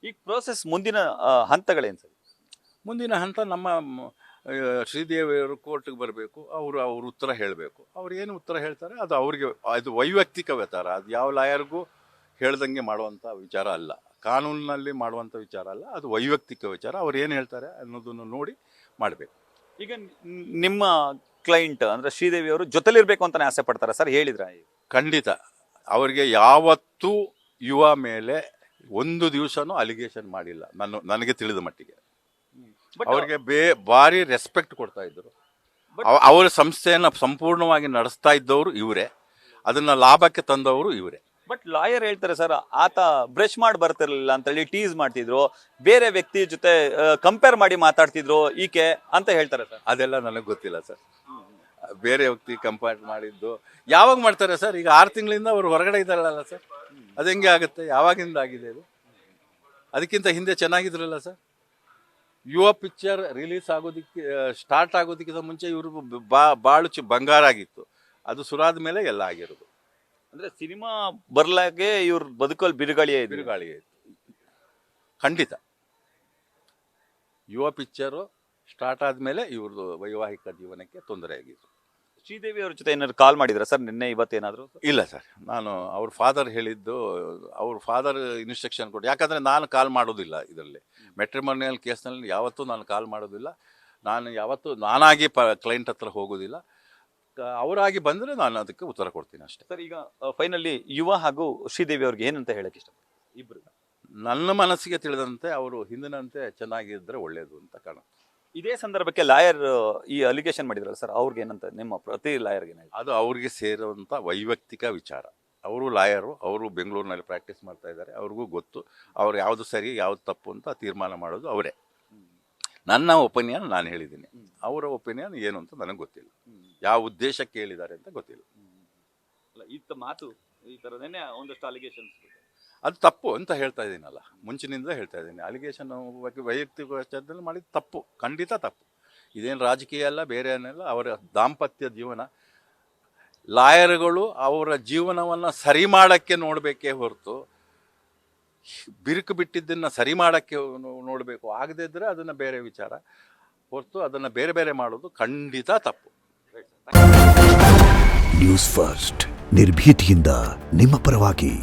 ಈಗ ಪ್ರೋಸೆಸ್ ಮುಂದಿನ ಹಂತಗಳೇನು ಸರ್? ಮುಂದಿನ ಹಂತ ನಮ್ಮ ಶ್ರೀದೇವಿಯವರು ಕೋರ್ಟ್ಗೆ ಬರಬೇಕು, ಅವ್ರ ಉತ್ತರ ಹೇಳಬೇಕು. ಅವ್ರು ಏನು ಉತ್ತರ ಹೇಳ್ತಾರೆ ಅದು ಅವ್ರಿಗೆ, ಅದು ವೈಯಕ್ತಿಕ ವಿಚಾರ. ಅದು ಯಾವ ಲಾಯರ್ಗೂ ಹೇಳ್ದಂಗೆ ಮಾಡುವಂಥ ವಿಚಾರ ಅಲ್ಲ, ಕಾನೂನಿನಲ್ಲಿ ಮಾಡುವಂಥ ವಿಚಾರ ಅಲ್ಲ, ಅದು ವೈಯಕ್ತಿಕ ವಿಚಾರ. ಅವ್ರು ಏನು ಹೇಳ್ತಾರೆ ಅನ್ನೋದನ್ನು ನೋಡಿ ಮಾಡಬೇಕು. ಈಗ ನಿಮ್ಮ ಕ್ಲೈಂಟ್ ಅಂದ್ರೆ ಶ್ರೀದೇವಿ ಅವರು ಜೊತೆಲಿರ್ಬೇಕು ಅಂತಾನೆ ಆಸೆ ಪಡ್ತಾರೆ ಸರ್, ಹೇಳಿದ್ರ? ಖಂಡಿತ. ಅವರಿಗೆ ಯಾವತ್ತೂ ಯುವ ಮೇಲೆ ಒಂದು ದಿವಸನೂ ಅಲಿಗೇಷನ್ ಮಾಡಿಲ್ಲ ನನಗೆ ತಿಳಿದ ಮಟ್ಟಿಗೆ. ಅವ್ರಿಗೆ ಭಾರಿ ರೆಸ್ಪೆಕ್ಟ್ ಕೊಡ್ತಾ ಇದ್ರು. ಅವರ ಸಂಸ್ಥೆಯನ್ನು ಸಂಪೂರ್ಣವಾಗಿ ನಡೆಸ್ತಾ ಇದ್ದವರು ಇವರೇ, ಅದನ್ನ ಲಾಭಕ್ಕೆ ತಂದವರು ಇವರೇ. ಬಟ್ ಲಾಯರ್ ಹೇಳ್ತಾರೆ ಸರ್, ಆತ ಬ್ರಷ್ ಮಾಡಿ ಬರ್ತಿರ್ಲಿಲ್ಲ ಅಂತೇಳಿ ಟೀಸ್ ಮಾಡ್ತಿದ್ರು, ಬೇರೆ ವ್ಯಕ್ತಿ ಜೊತೆ ಕಂಪೇರ್ ಮಾಡಿ ಮಾತಾಡ್ತಿದ್ರು ಈಕೆ ಅಂತ ಹೇಳ್ತಾರೆ ಸರ್. ಅದೆಲ್ಲ ನನಗೆ ಗೊತ್ತಿಲ್ಲ ಸರ್. ಬೇರೆ ವ್ಯಕ್ತಿ ಕಂಪೇರ್ ಮಾಡಿದ್ದು ಯಾವಾಗ ಮಾಡ್ತಾರೆ ಸರ್? ಈಗ 6 ತಿಂಗಳಿಂದ ಅವರು ಹೊರಗಡೆ ಇದ್ದಾರಲ್ಲ ಸರ್, ಅದು ಹೆಂಗೆ ಆಗುತ್ತೆ? ಯಾವಾಗಿಂದ ಆಗಿದೆ ಅದು? ಅದಕ್ಕಿಂತ ಹಿಂದೆ ಚೆನ್ನಾಗಿದ್ರಲ್ಲ ಸರ್. ಯುವ ಪಿಕ್ಚರ್ ರಿಲೀಸ್ ಆಗೋದಕ್ಕೆ ಸ್ಟಾರ್ಟ್ ಆಗೋದಕ್ಕಿಂತ ಮುಂಚೆ ಇವರು ಬಾಳು ಬಂಗಾರ ಆಗಿತ್ತು. ಅದು ಸುರಾದ ಮೇಲೆ ಎಲ್ಲ ಆಗಿರೋದು. ಅಂದ್ರೆ ಸಿನಿಮಾ ಬರ್ಲಾಗೆ ಇವ್ರ ಬದುಕಲ್ಲಿ ಬಿರುಗಾಳಿ ಇತ್ತು. ಖಂಡಿತ ಯುವ ಪಿಕ್ಚರು ಸ್ಟಾರ್ಟ್ ಆದ್ಮೇಲೆ ಇವ್ರದ್ದು ವೈವಾಹಿಕ ಜೀವನಕ್ಕೆ ತೊಂದರೆ ಆಗಿತ್ತು. ಶ್ರೀದೇವಿ ಅವ್ರ ಜೊತೆ ಏನಾದ್ರು ಕಾಲ್ ಮಾಡಿದ್ರ ಸರ್ ನಿನ್ನೆ ಇವತ್ತೇನಾದ್ರು? ಇಲ್ಲ ಸರ್, ನಾನು ಅವ್ರ ಫಾದರ್ ಹೇಳಿದ್ದು, ಅವ್ರ ಫಾದರ್ ಇನ್ಸ್ಟ್ರಕ್ಷನ್ ಕೊಟ್ಟು, ಯಾಕಂದರೆ ನಾನು ಕಾಲ್ ಮಾಡೋದಿಲ್ಲ ಇದರಲ್ಲಿ. ಮೆಟ್ರಿಮೋನಿಯಲ್ ಕೇಸ್ನಲ್ಲಿ ಯಾವತ್ತೂ ನಾನು ಕಾಲ್ ಮಾಡೋದಿಲ್ಲ. ನಾನು ಯಾವತ್ತೂ ನಾನಾಗಿ ಕ್ಲೈಂಟ್ ಹತ್ರ ಹೋಗೋದಿಲ್ಲ. ಅವರಾಗಿ ಬಂದರೆ ನಾನು ಅದಕ್ಕೆ ಉತ್ತರ ಕೊಡ್ತೀನಿ ಅಷ್ಟೇ ಸರ್. ಈಗ ಫೈನಲಿ ಯುವ ಹಾಗೂ ಶ್ರೀದೇವಿ ಅವ್ರಿಗೆ ಏನಂತ ಹೇಳಕ್ಕೆ ಇಷ್ಟ ಇಬ್ಬರು? ನನ್ನ ಮನಸ್ಸಿಗೆ ತಿಳಿದಂತೆ ಅವರು ಹಿಂದಿನಂತೆ ಚೆನ್ನಾಗಿದ್ದರೆ ಒಳ್ಳೆಯದು ಅಂತ ಕಾಣುತ್ತೆ. ಇದೇ ಸಂದರ್ಭಕ್ಕೆ ಲಾಯರ್ ಈ ಅಲಿಗೇಷನ್ ಮಾಡಿದ್ರಲ್ಲ ಸರ್, ಅವ್ರಿಗೆ ಏನಂತ ನಿಮ್ಮ ಪ್ರತಿ ಲಾಯರ್ಗೆ? ಅದು ಅವ್ರಿಗೆ ಸೇರುವಂಥ ವೈಯಕ್ತಿಕ ವಿಚಾರ. ಅವರು ಲಾಯರು, ಅವರು ಬೆಂಗಳೂರಿನಲ್ಲಿ ಪ್ರಾಕ್ಟೀಸ್ ಮಾಡ್ತಾ ಇದ್ದಾರೆ, ಅವ್ರಿಗೂ ಗೊತ್ತು ಅವ್ರು ಯಾವುದು ಸರಿ ಯಾವುದು ತಪ್ಪು ಅಂತ ತೀರ್ಮಾನ ಮಾಡೋದು ಅವರೇ. ನನ್ನ ಒಪಿನಿಯನ್ ನಾನು ಹೇಳಿದ್ದೀನಿ, ಅವರ ಒಪಿನಿಯನ್ ಏನು ಅಂತ ನನಗೆ ಗೊತ್ತಿಲ್ಲ, ಯಾವ ಉದ್ದೇಶಕ್ಕೆ ಹೇಳಿದ್ದಾರೆ ಅಂತ ಗೊತ್ತಿಲ್ಲ. ಇತ್ತ ಮಾತು ಈ ಥರನೇ ಒಂದಷ್ಟು ಅಲಿಗೇಷನ್ಸ್ ಅದು ತಪ್ಪು ಅಂತ ಹೇಳ್ತಾ ಇದ್ದೀನಲ್ಲ, ಮುಂಚಿನಿಂದ ಹೇಳ್ತಾ ಇದ್ದೀನಿ. ಅಲಿಗೇಷನ್ ಬಗ್ಗೆ ವೈಯಕ್ತಿಕ ವಿಚಾರದಲ್ಲಿ ಮಾಡಿದ ತಪ್ಪು, ಖಂಡಿತ ತಪ್ಪು. ಇದೇನು ರಾಜಕೀಯ ಅಲ್ಲ, ಬೇರೆ ಏನಲ್ಲ. ಅವರ ದಾಂಪತ್ಯ ಜೀವನ, ಲಾಯರ್ಗಳು ಅವರ ಜೀವನವನ್ನು ಸರಿ ಮಾಡೋಕ್ಕೆ ನೋಡಬೇಕೇ ಹೊರತು ಬಿರುಕು ಬಿಟ್ಟಿದ್ದನ್ನು ಸರಿ ಮಾಡೋಕ್ಕೆ ನೋಡಬೇಕು. ಆಗದೇ ಇದ್ದರೆ ಅದನ್ನು ಬೇರೆ ವಿಚಾರ ಹೊರತು ಅದನ್ನು ಬೇರೆ ಬೇರೆ ಮಾಡೋದು ಖಂಡಿತ ತಪ್ಪು. ನ್ಯೂಸ್ ಫಸ್ಟ್, ನಿರ್ಭೀತಿಯಿಂದ ನಿಮ್ಮ ಪರವಾಗಿ.